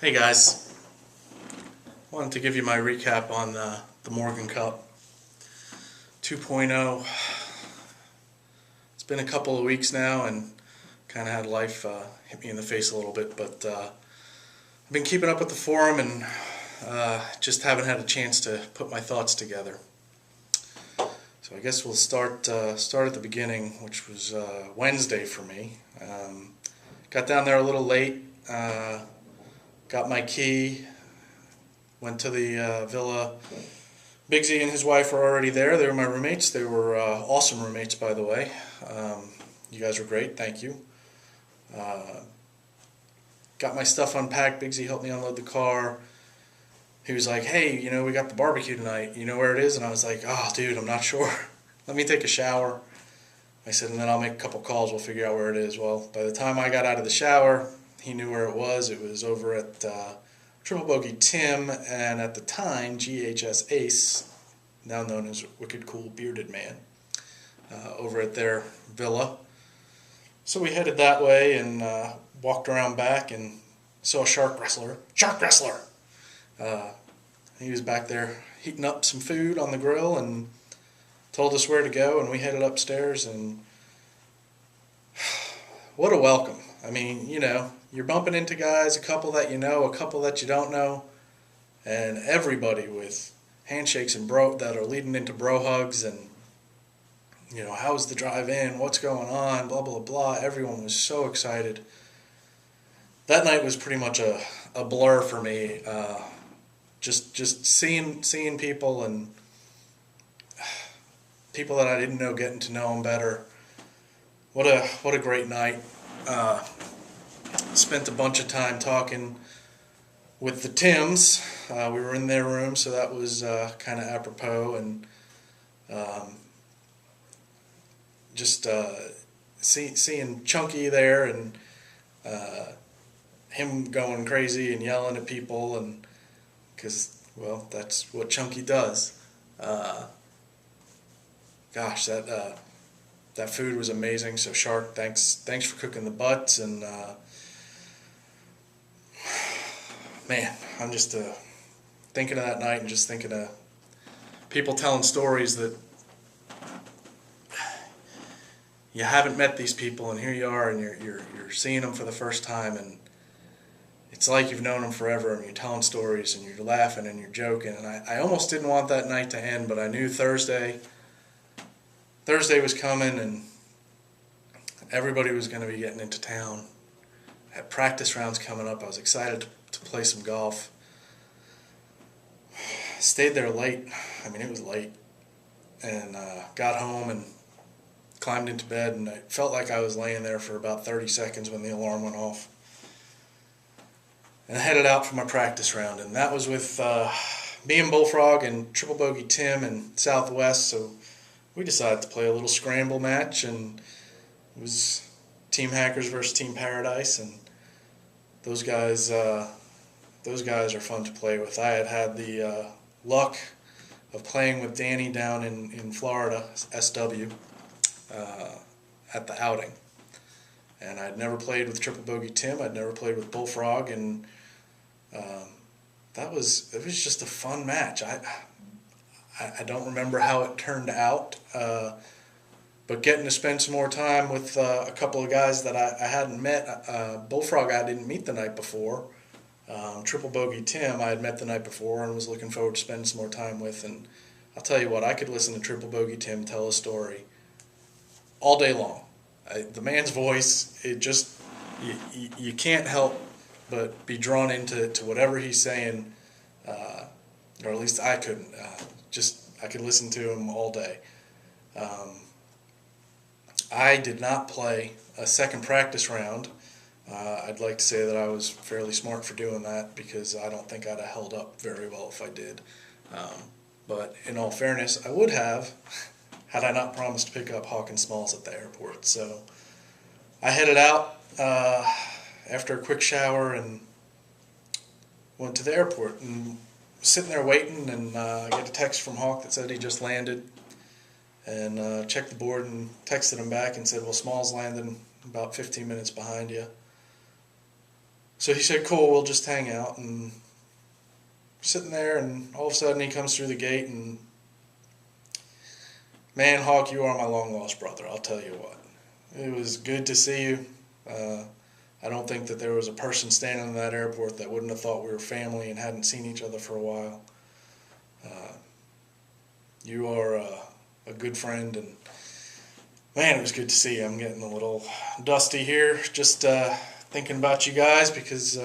Hey guys, wanted to give you my recap on the Morgan Cup 2.0. It's been a couple of weeks now and kind of had life hit me in the face a little bit, but I've been keeping up with the forum and just haven't had a chance to put my thoughts together. So I guess we'll start at the beginning, which was Wednesday for me. Got down there a little late. Got my key, went to the villa. Bigsy and his wife were already there. They were my roommates. They were awesome roommates, by the way. You guys were great. Thank you. Got my stuff unpacked. Bigsy helped me unload the car. He was like, hey, we got the barbecue tonight. You know where it is? And I was like, oh, dude, I'm not sure. Let me take a shower. I said, and then I'll make a couple calls. We'll figure out where it is. Well, by the time I got out of the shower, he knew where it was. It was over at Triple Bogey Tim, and at the time, GHS Ace, now known as Wicked Cool Bearded Man, over at their villa. So we headed that way and walked around back and saw a shark wrestler. Shark wrestler! He was back there heating up some food on the grill and told us where to go, and we headed upstairs, and what a welcome. I mean, you're bumping into guys, a couple that you know, a couple that you don't know, and everybody with handshakes and bro that are leading into bro hugs and, how's the drive in, what's going on, blah, blah, blah. Everyone was so excited. That night was pretty much a blur for me. Just seeing people and people that I didn't know, getting to know them better. What a great night. Spent a bunch of time talking with the Tims. We were in their room, so that was kind of apropos, and just seeing Chunky there and him going crazy and yelling at people, and because, well, that's what Chunky does. Gosh, that food was amazing. So Shark, thanks for cooking the butts, and man, I'm just thinking of that night and just thinking of people telling stories that you haven't met these people, and here you are, and you're seeing them for the first time, and it's like you've known them forever, and you're telling stories, and you're laughing, and you're joking, and I almost didn't want that night to end, but I knew Thursday was coming, and everybody was going to be getting into town. I had practice rounds coming up. I was excited to play some golf. Stayed there late. I mean, it was late. And got home and climbed into bed, and I felt like I was laying there for about 30 seconds when the alarm went off. And I headed out for my practice round, and that was with me and Bullfrog and Triple Bogey Tim and Southwest, so we decided to play a little scramble match, and it was Team Hackers versus Team Paradise, and those guys are fun to play with. I had the luck of playing with Danny down in Florida, SW, at the outing, and I'd never played with Triple Bogey Tim. I'd never played with Bullfrog, and it was just a fun match. I don't remember how it turned out, but getting to spend some more time with a couple of guys that I hadn't met. Bullfrog I didn't meet the night before. Triple Bogey Tim I had met the night before and was looking forward to spending some more time with. And I'll tell you what, I could listen to Triple Bogey Tim tell a story all day long. The man's voice, it just, you can't help but be drawn into whatever he's saying, or at least I couldn't. I could listen to him all day. I did not play a second practice round. I'd like to say that I was fairly smart for doing that, because I don't think I'd have held up very well if I did. But in all fairness, I would have had I not promised to pick up Hawkins Smalls at the airport. So I headed out after a quick shower and went to the airport, and sitting there waiting, and I get a text from Hawk that said he just landed, and checked the board and texted him back and said, well, Smalls landed about 15 minutes behind you. So he said, cool, we'll just hang out. And sitting there, and all of a sudden he comes through the gate, and man, Hawk, you are my long-lost brother, I'll tell you what. It was good to see you. I don't think that there was a person standing in that airport that wouldn't have thought we were family and hadn't seen each other for a while. You are a good friend, and man, it was good to see you. I'm getting a little dusty here, just thinking about you guys, because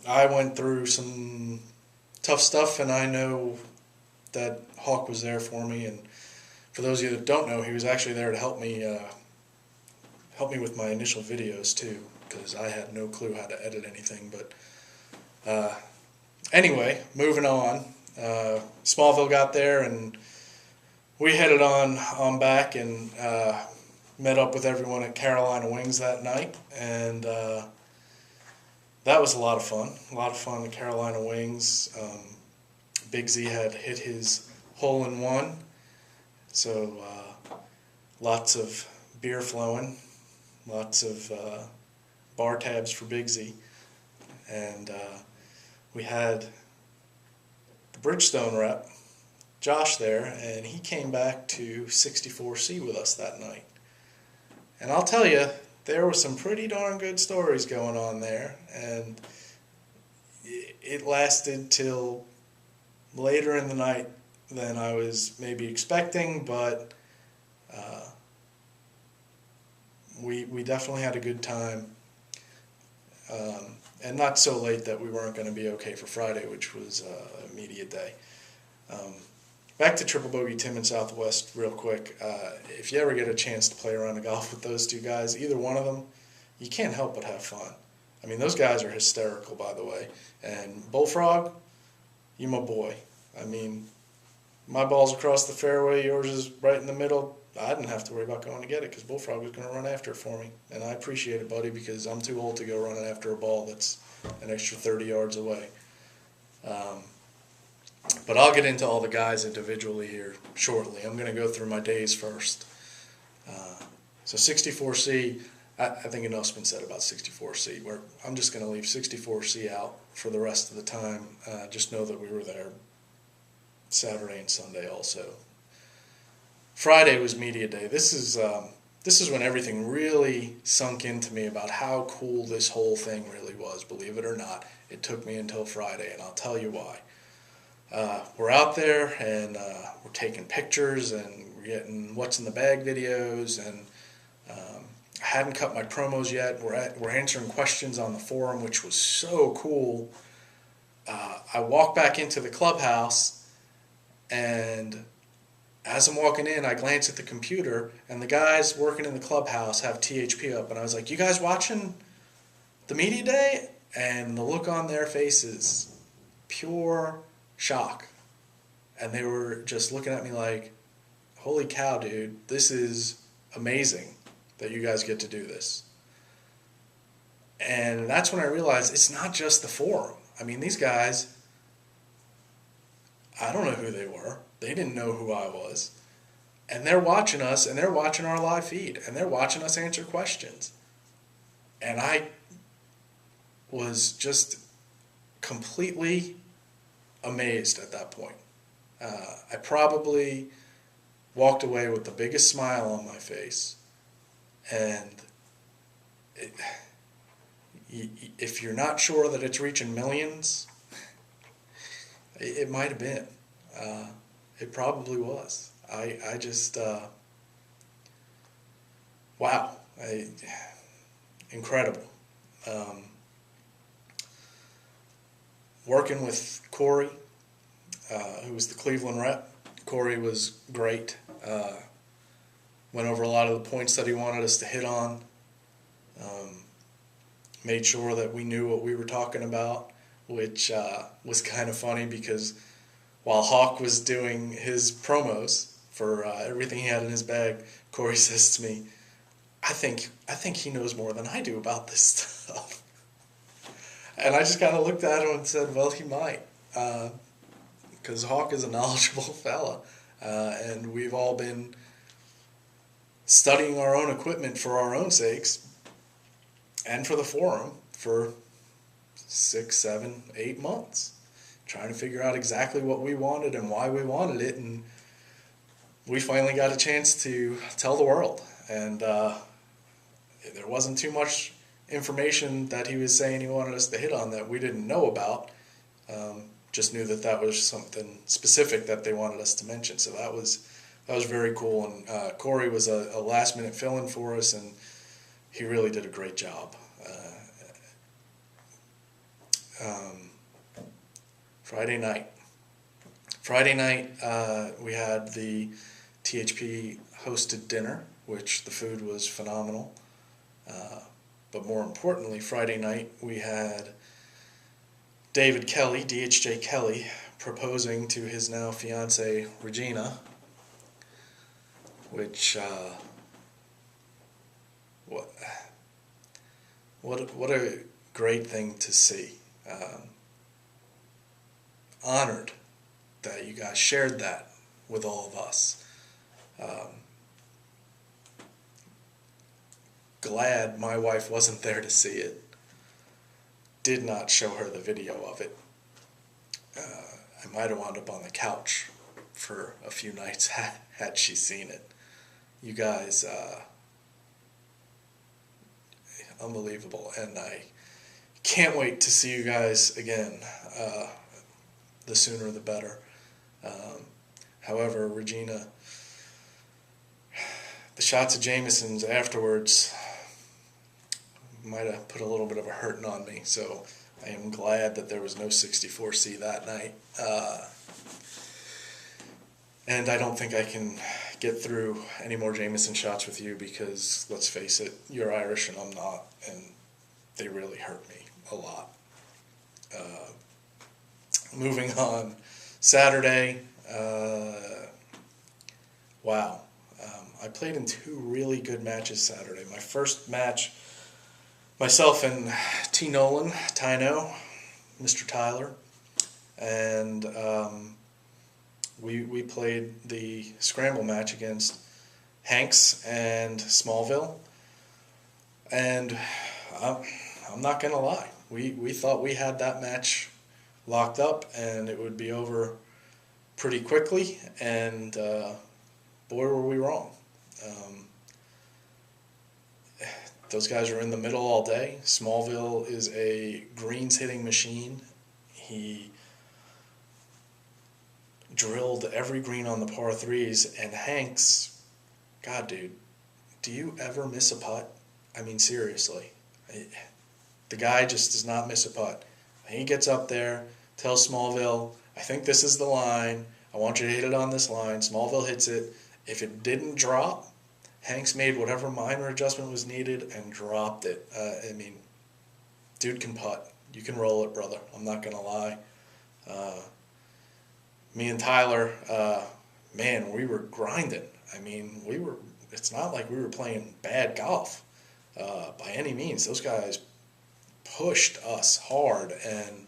I went through some tough stuff, and I know that Hawk was there for me. And for those of you that don't know, he was actually there to help me with my initial videos too, because I had no clue how to edit anything. But anyway, moving on. Smallville got there, and we headed on back, and met up with everyone at Carolina Wings that night, and that was a lot of fun. A lot of fun at Carolina Wings. Big Z had hit his hole-in-one, so lots of beer flowing, lots of bar tabs for Big Z, and we had the Bridgestone rep, Josh, there, and he came back to 64C with us that night. And I'll tell you, there were some pretty darn good stories going on there, and it lasted till later in the night than I was maybe expecting, but we definitely had a good time, and not so late that we weren't going to be okay for Friday, which was a media day. Back to Triple Bogey Tim and Southwest real quick. If you ever get a chance to play around the golf with those two guys, either one of them, you can't help but have fun. I mean, those guys are hysterical, by the way. And Bullfrog, you my boy. I mean, my ball's across the fairway, yours is right in the middle. I didn't have to worry about going to get it because Bullfrog was going to run after it for me. And I appreciate it, buddy, because I'm too old to go running after a ball that's an extra 30 yards away. But I'll get into all the guys individually here shortly. I'm going to go through my days first. So 64C, I think enough's been said about 64C. I'm just going to leave 64C out for the rest of the time. Just know that we were there Saturday and Sunday also. Friday was media day. This is when everything really sunk into me about how cool this whole thing really was. Believe it or not, it took me until Friday, and I'll tell you why. We're out there, and we're taking pictures, and we're getting what's in the bag videos, and I hadn't cut my promos yet. We're answering questions on the forum, which was so cool. I walk back into the clubhouse, and as I'm walking in, I glance at the computer, and the guys working in the clubhouse have THP up, and I was like, you guys watching the media day? And the look on their faces, pure shock. And they were just looking at me like, holy cow, dude, this is amazing that you guys get to do this. And that's when I realized it's not just the forum. I mean, these guys, I don't know who they were. They didn't know who I was. And they're watching us, and they're watching our live feed, and they're watching us answer questions. And I was just completely amazed at that point. I probably walked away with the biggest smile on my face. And if you're not sure that it's reaching millions, it might have been. It probably was. I just, wow, incredible. Working with Corey, who was the Cleveland rep. Corey was great. Went over a lot of the points that he wanted us to hit on. Made sure that we knew what we were talking about, which was kind of funny because while Hawk was doing his promos for everything he had in his bag, Corey says to me, I think he knows more than I do about this stuff. And I just kind of looked at him and said, well, he might. Because Hawk is a knowledgeable fella. And we've all been studying our own equipment for our own sakes. and for the forum for 6, 7, 8 months, trying to figure out exactly what we wanted and why we wanted it, and we finally got a chance to tell the world. And there wasn't too much information that he was saying he wanted us to hit on that we didn't know about. Just knew that that was something specific that they wanted us to mention. So that was very cool. And Corey was a last minute fill-in for us, and he really did a great job. Friday night, we had the THP hosted dinner, which the food was phenomenal. But more importantly, Friday night we had David Kelly, DHJ Kelly, proposing to his now fiancée Regina, which what a great thing to see. Honored that you guys shared that with all of us. Glad my wife wasn't there to see it. Did not show her the video of it. I might have wound up on the couch for a few nights had she seen it. You guys, unbelievable, and I can't wait to see you guys again. The sooner the better. However, Regina, the shots of Jameson's afterwards might have put a little bit of a hurting on me, so I am glad that there was no 64C that night. And I don't think I can get through any more Jameson shots with you because, let's face it, you're Irish and I'm not, and they really hurt me a lot. Moving on, Saturday, wow. I played in 2 really good matches Saturday. My first match, myself and T. Nolan, Tyno, Mr. Tyler, and we played the scramble match against Hanks and Smallville. And I'm not going to lie, we thought we had that match locked up and it would be over pretty quickly, and boy were we wrong. Those guys are in the middle all day. Smallville is a greens hitting machine. He drilled every green on the par threes, and Hanks, God, dude, do you ever miss a putt? I mean, seriously. The guy just does not miss a putt. He gets up there, tells Smallville, I think this is the line. I want you to hit it on this line. Smallville hits it. If it didn't drop, Hanks made whatever minor adjustment was needed and dropped it. I mean, dude can putt. You can roll it, brother. I'm not going to lie. Me and Tyler, man, we were grinding. I mean, it's not like we were playing bad golf by any means. Those guys pushed us hard, and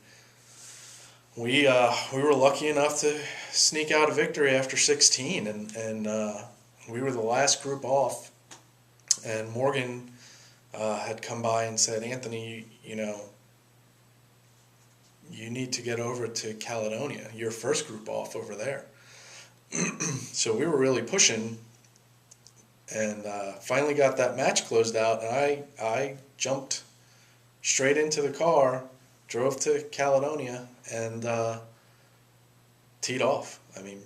we were lucky enough to sneak out a victory after 16, and we were the last group off, and Morgan had come by and said, Anthony, you need to get over to Caledonia. You're first group off over there. So we were really pushing, and finally got that match closed out, and I jumped straight into the car, drove to Caledonia, and teed off. I mean,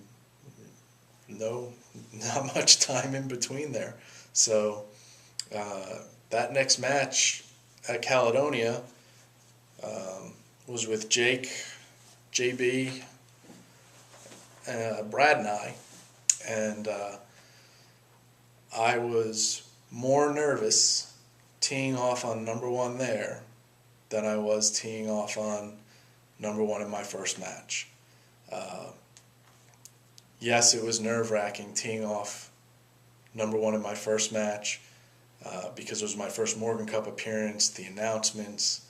not much time in between there. So that next match at Caledonia was with Jake, JB, Brad and I, and I was more nervous teeing off on number 1 there than I was teeing off on number 1 in my first match. Yes, it was nerve-wracking teeing off number 1 in my first match because it was my first Morgan Cup appearance, the announcements,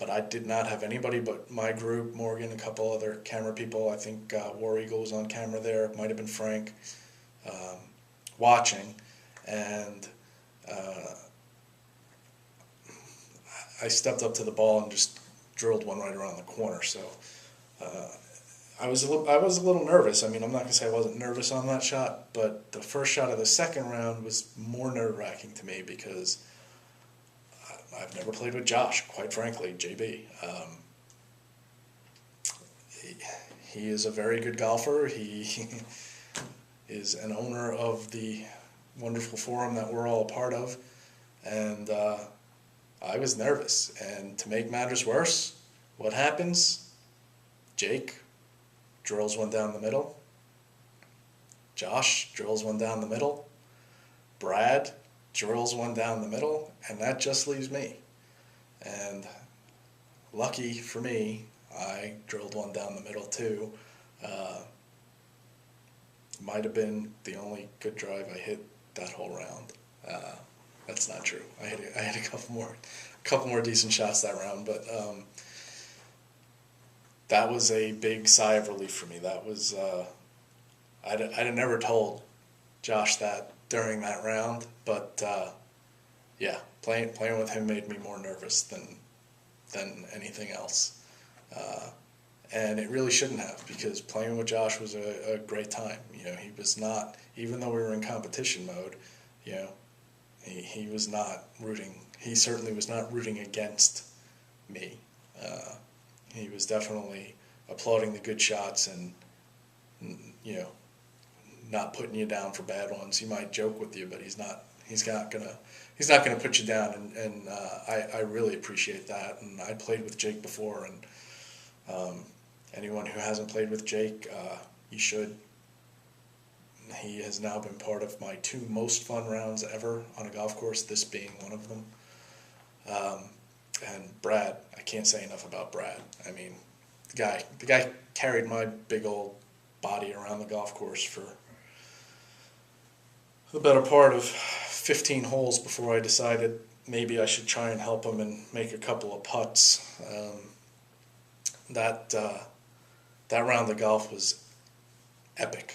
but I did not have anybody but my group, Morgan, a couple other camera people. I think War Eagle was on camera there, might have been Frank, watching, and I stepped up to the ball and just drilled one right around the corner. So I was a little nervous. I mean, I'm not gonna say I wasn't nervous on that shot, but the first shot of the second round was more nerve-wracking to me because I've never played with Josh, quite frankly, JB. He is a very good golfer. He is an owner of the wonderful forum that we're all a part of, and I was nervous. And to make matters worse, what happens? Jake drills one down the middle. Josh drills one down the middle. Brad drills one down the middle, and that just leaves me. And lucky for me, I drilled one down the middle too. Might have been the only good drive I hit that whole round. That's not true. I had a couple more decent shots that round, but that was a big sigh of relief for me. That was I'd have never told Josh that during that round, but yeah, playing with him made me more nervous than anything else. And it really shouldn't have, because playing with Josh was a great time. You know, he was not, even though we were in competition mode, you know, he was not rooting, he certainly was not rooting against me. He was definitely applauding the good shots and, you know, not putting you down for bad ones. He might joke with you, but he's not gonna put you down, and I really appreciate that. And I played with Jake before, and anyone who hasn't played with Jake, you should. He has now been part of my 2 most fun rounds ever on a golf course, this being one of them. And Brad, I can't say enough about Brad. I mean, the guy carried my big old body around the golf course for the better part of 15 holes before I decided maybe I should try and help him and make a couple of putts. That round of golf was epic.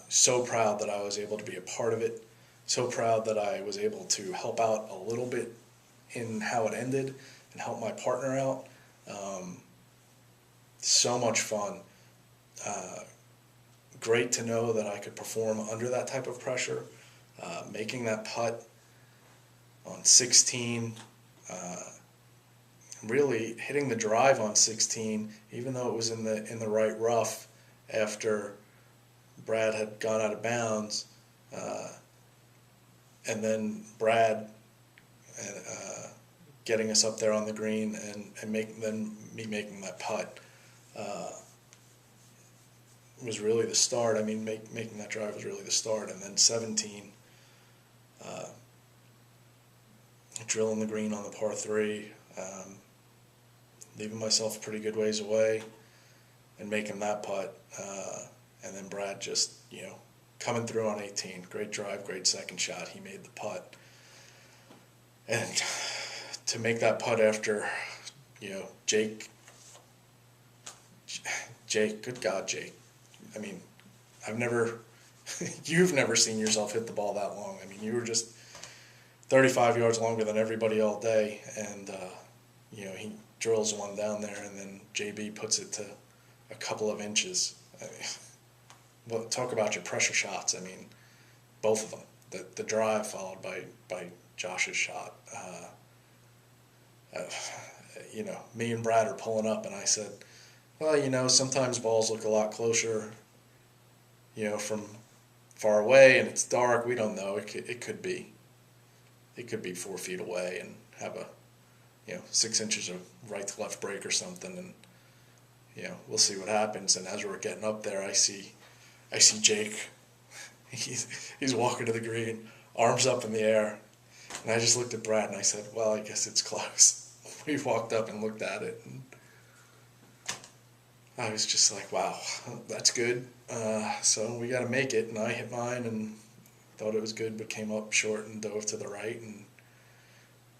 So proud that I was able to be a part of it. So proud that I was able to help out a little bit in how it ended and help my partner out. So much fun. Great to know that I could perform under that type of pressure. Making that putt on 16, really hitting the drive on 16, even though it was in the right rough after Brad had gone out of bounds, and then Brad getting us up there on the green and me making that putt was really the start. I mean, making that drive was really the start, and then 17. Drilling the green on the par 3, leaving myself a pretty good ways away, and making that putt, and then Brad just, you know, coming through on 18. Great drive, great second shot. He made the putt, and to make that putt after, you know, Jake, good God, Jake. I mean, you've never seen yourself hit the ball that long. I mean, you were just 35 yards longer than everybody all day, and you know, he drills one down there, and then JB puts it to a couple of inches. I mean, well, talk about your pressure shots. I mean, both of them. The drive followed by Josh's shot. You know, me and Brad are pulling up, and I said, well, you know, sometimes balls look a lot closer, you know, from far away, and it's dark. We don't know. It could be. It could be 4 feet away and have a, you know, 6 inches of right to left break or something, and, you know, we'll see what happens. And as we're getting up there, I see Jake. He's walking to the green, arms up in the air, and I just looked at Brad and I said, well, I guess it's close. We walked up and looked at it, and I was just like, wow, that's good. So we got to make it, and I hit mine and thought it was good, but came up short and dove to the right, and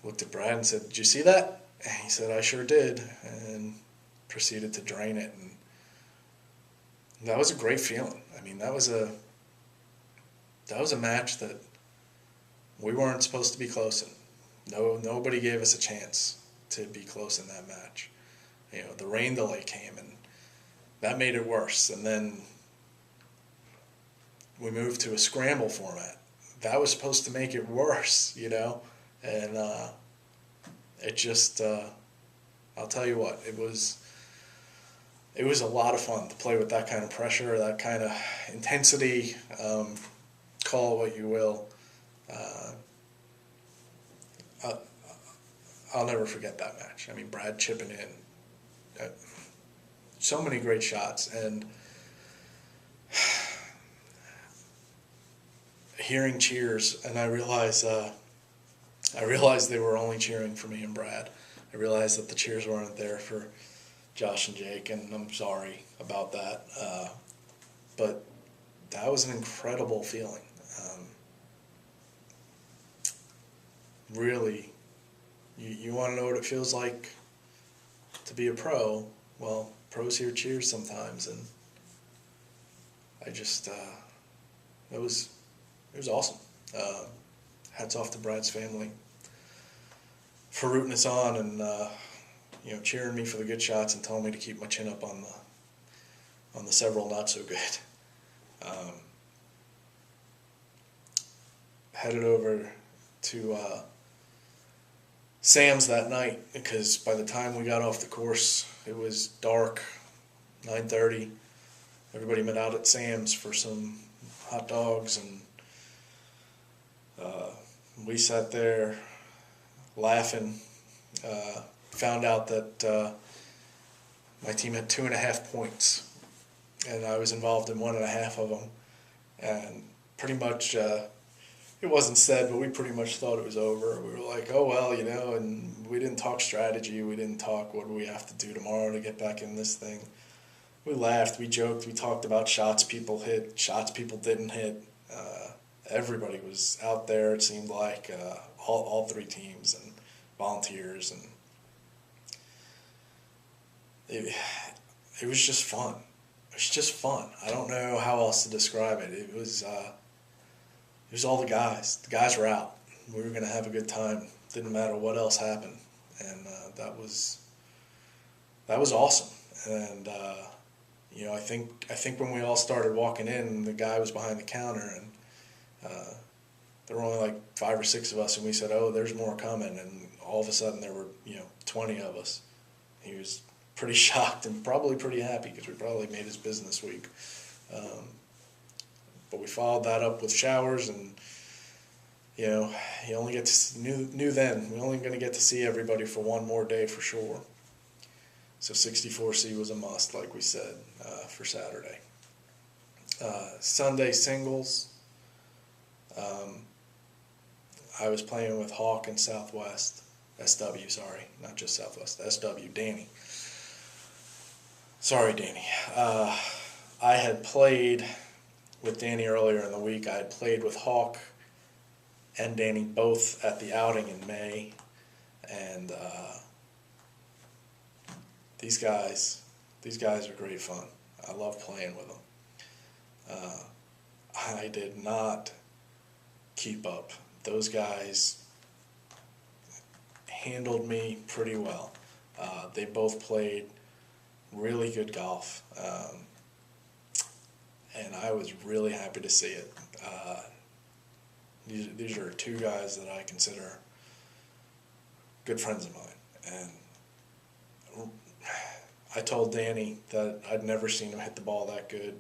looked at Brad and said, did you see that? And he said, I sure did, and proceeded to drain it. And that was a great feeling. I mean, that was a match that we weren't supposed to be close in. Nobody gave us a chance. to be close in that match. You know, the rain delay came, and that made it worse. And then we moved to a scramble format. That was supposed to make it worse, you know? And it just, I'll tell you what, it was a lot of fun to play with that kind of pressure, that kind of intensity, call it what you will. I'll never forget that match. I mean, Brad chipping in. So many great shots, and hearing cheers, and I realized they were only cheering for me and Brad. I realized that the cheers weren't there for Josh and Jake, and I'm sorry about that. But that was an incredible feeling. Really, you want to know what it feels like to be a pro? Well, pros hear cheers sometimes, and I just, it was awesome. Hats off to Brad's family for rooting us on and cheering me for the good shots and telling me to keep my chin up on the several not so good. Headed over to Sam's that night because by the time we got off the course, it was dark, 9:30. Everybody met out at Sam's for some hot dogs, and we sat there laughing. Found out that my team had 2.5 points, and I was involved in 1.5 of them. And pretty much, it wasn't said, but we pretty much thought it was over. We were like, oh, well, and we didn't talk strategy. We didn't talk what do we have to do tomorrow to get back in this thing. We laughed, we joked, we talked about shots people hit, shots people didn't hit. Everybody was out there, it seemed like, all three teams and volunteers, and it was just fun. It was just fun. I don't know how else to describe it. It was all the guys. The guys were out. We were going to have a good time. Didn't matter what else happened, and that was awesome. And I think when we all started walking in, the guy was behind the counter, and there were only like 5 or 6 of us, and we said, "Oh, there's more coming." And all of a sudden, there were 20 of us. He was pretty shocked and probably pretty happy because we probably made his business week. But we followed that up with showers, and you only get to knew then we're only going to get to see everybody for one more day for sure. So 64C was a must, like we said, for Saturday. Sunday singles. I was playing with Hawk and Southwest. SW, sorry, not just Southwest. SW, Danny. Sorry, Danny. I had played with Danny earlier in the week. I had played with Hawk and Danny both at the outing in May, and these guys are great fun. I love playing with them. I did not keep up. Those guys handled me pretty well. They both played really good golf, and I was really happy to see it. These are 2 guys that I consider good friends of mine, and I told Danny that I'd never seen him hit the ball that good.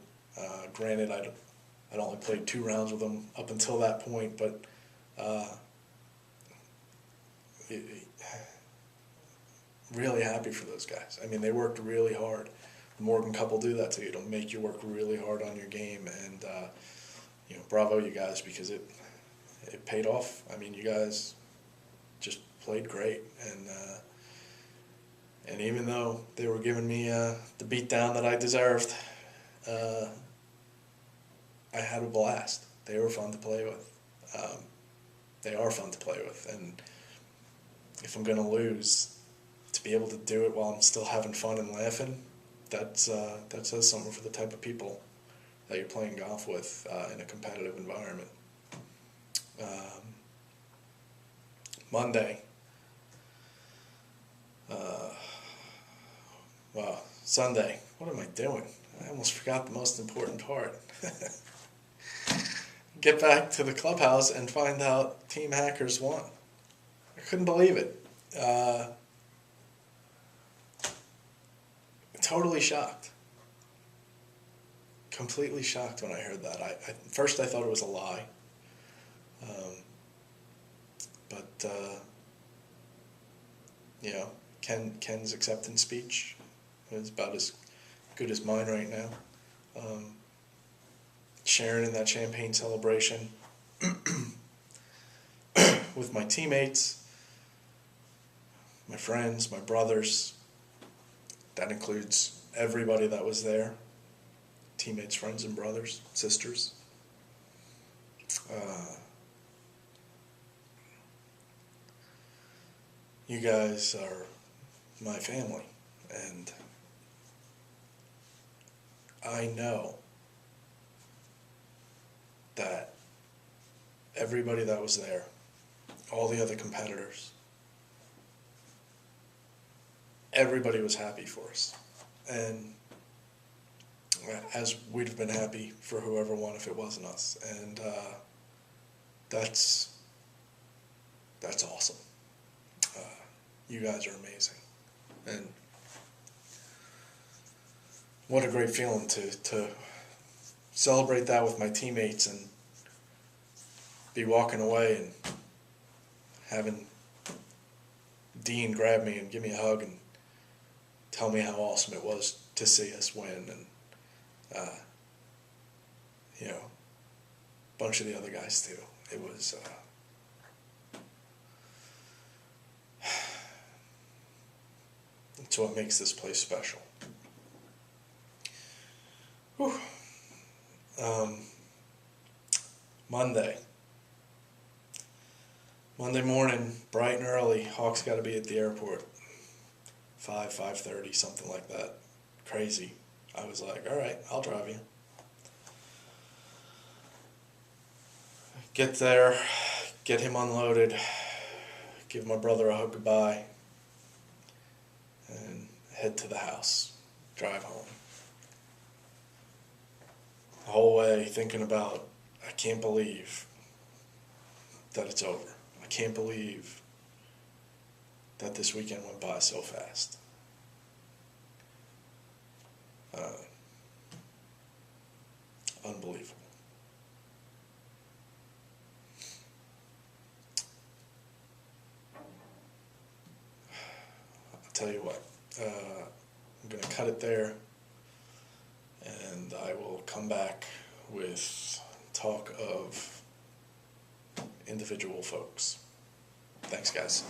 Granted, I'd only played 2 rounds with him up until that point, but really happy for those guys. I mean, they worked really hard. The Morgan couple do that to you. It'll make you work really hard on your game, and bravo you guys, because it paid off. I mean, you guys just played great, and even though they were giving me the beatdown that I deserved, I had a blast. They were fun to play with. They are fun to play with, and if I'm going to lose, to be able to do it while I'm still having fun and laughing, that says something for the type of people that you're playing golf with in a competitive environment. Monday, Sunday. What am I doing? I almost forgot the most important part. Get back to the clubhouse and find out Team Hackers won. I couldn't believe it. Totally shocked. Completely shocked when I heard that. First I thought it was a lie. But you know, Ken's acceptance speech is about as good as mine right now. Sharing in that champagne celebration with my teammates, my friends, my brothers. That includes everybody that was there. Teammates, friends, and brothers, sisters. You guys are my family, and I know that everybody that was there, all the other competitors, everybody was happy for us. And as we'd have been happy for whoever won if it wasn't us. And that's awesome. You guys are amazing. And what a great feeling to celebrate that with my teammates and be walking away and having Dean grab me and give me a hug and tell me how awesome it was to see us win, and you know, a bunch of the other guys too. It was it's what makes this place special. Whew. Monday morning, bright and early. Hawks got to be at the airport. 5:30, something like that. Crazy. I was like, all right, I'll drive you. Get there, get him unloaded, give my brother a hug goodbye, and head to the house, drive home. The whole way thinking about, I can't believe that it's over. I can't believe that this weekend went by so fast. Unbelievable. I'll tell you what, I'm going to cut it there, and I will come back with talk of individual folks. Thanks, guys.